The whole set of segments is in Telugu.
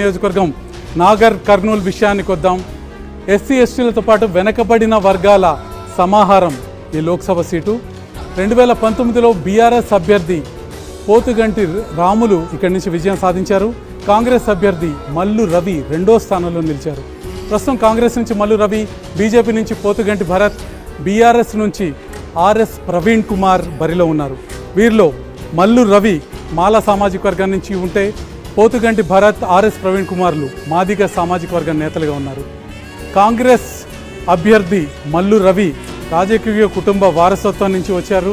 నియోజకవర్గం నాగర్ కర్నూలు విషయానికి వద్దాం. ఎస్సీ ఎస్టీలతో పాటు వెనకబడిన వర్గాల సమాహారం ఈ లోక్సభ సీటు. 2019లో బీఆర్ఎస్ అభ్యర్థి పోతుగంటి రాములు ఇక్కడి నుంచి విజయం సాధించారు. కాంగ్రెస్ అభ్యర్థి మల్లు రవి రెండో స్థానంలో నిలిచారు. ప్రస్తుతం కాంగ్రెస్ నుంచి మల్లు రవి, బీజేపీ నుంచి పోతుగంటి భరత్, బీఆర్ఎస్ నుంచి ఆర్ఎస్ ప్రవీణ్ కుమార్ బరిలో ఉన్నారు. వీరిలో మల్లు రవి మాల సామాజిక వర్గం నుంచి ఉంటే పోతుగంటి భరత్, ఆర్ఎస్ ప్రవీణ్ కుమార్లు మాదిగ సామాజిక వర్గం నేతలుగా ఉన్నారు. కాంగ్రెస్ అభ్యర్థి మల్లు రవి రాజకీయ కుటుంబ వారసత్వం నుంచి వచ్చారు.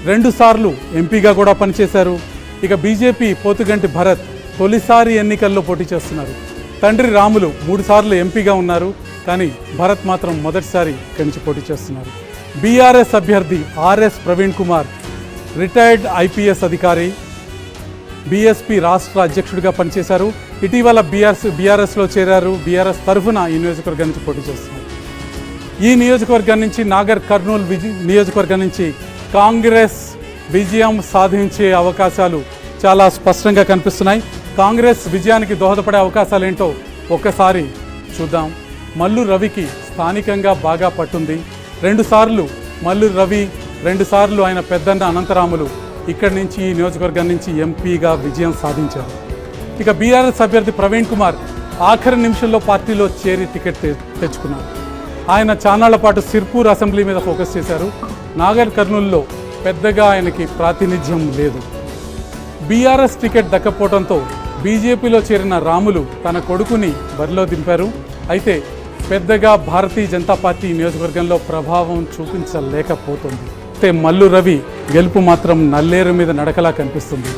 2 సార్లు ఎంపీగా కూడా పనిచేశారు. ఇక బీజేపీ పోతుగంటి భరత్ తొలిసారి ఎన్నికల్లో పోటీ చేస్తున్నారు. తండ్రి రాములు 3 సార్లు ఎంపీగా ఉన్నారు, కానీ భరత్ మాత్రం మొదటిసారి ఇక్కడి నుంచి పోటీ చేస్తున్నారు. బీఆర్ఎస్ అభ్యర్థి RS Praveen Kumar retired IPS అధికారి, బీఎస్పీ రాష్ట్ర అధ్యక్షుడిగా పనిచేశారు. ఇటీవల బీఆర్ఎస్లో చేరారు. బీఆర్ఎస్ తరఫున ఈ నియోజకవర్గం నుంచి పోటీ చేస్తున్నారు. ఈ నియోజకవర్గం నుంచి నాగర్ కర్నూలు నియోజకవర్గం నుంచి కాంగ్రెస్ విజయం సాధించే అవకాశాలు చాలా స్పష్టంగా కనిపిస్తున్నాయి. కాంగ్రెస్ విజయానికి దోహదపడే అవకాశాలు ఏంటో ఒక్కసారి చూద్దాం. మల్లు రవికి స్థానికంగా బాగా పట్టుంది. 2 సార్లు మల్లు రవి, 2 సార్లు ఆయన పెద్దన్న అనంతరాములు ఇక్కడి నుంచి ఈ నియోజకవర్గం నుంచి ఎంపీగా విజయం సాధించారు. ఇక బీఆర్ఎస్ అభ్యర్థి ప్రవీణ్ కుమార్ ఆఖరి నిమిషంలో పార్టీలో చేరి టికెట్ తెచ్చుకున్నారు. ఆయన చాన్నాళ్ల పాటు సిర్పూర్ అసెంబ్లీ మీద ఫోకస్ చేశారు. నాగర్ కర్నూలులో పెద్దగా ఆయనకి ప్రాతినిధ్యం లేదు. బీఆర్ఎస్ టికెట్ దక్కపోవడంతో బీజేపీలో చేరిన రాములు తన కొడుకుని బరిలో దింపారు. అయితే పెద్దగా భారతీయ జనతా పార్టీ నియోజకవర్గంలో ప్రభావం చూపించలేకపోతుంది. అయితే మల్లు రవి గెలుపు మాత్రం నల్లేరు మీద నడకలా కనిపిస్తుంది.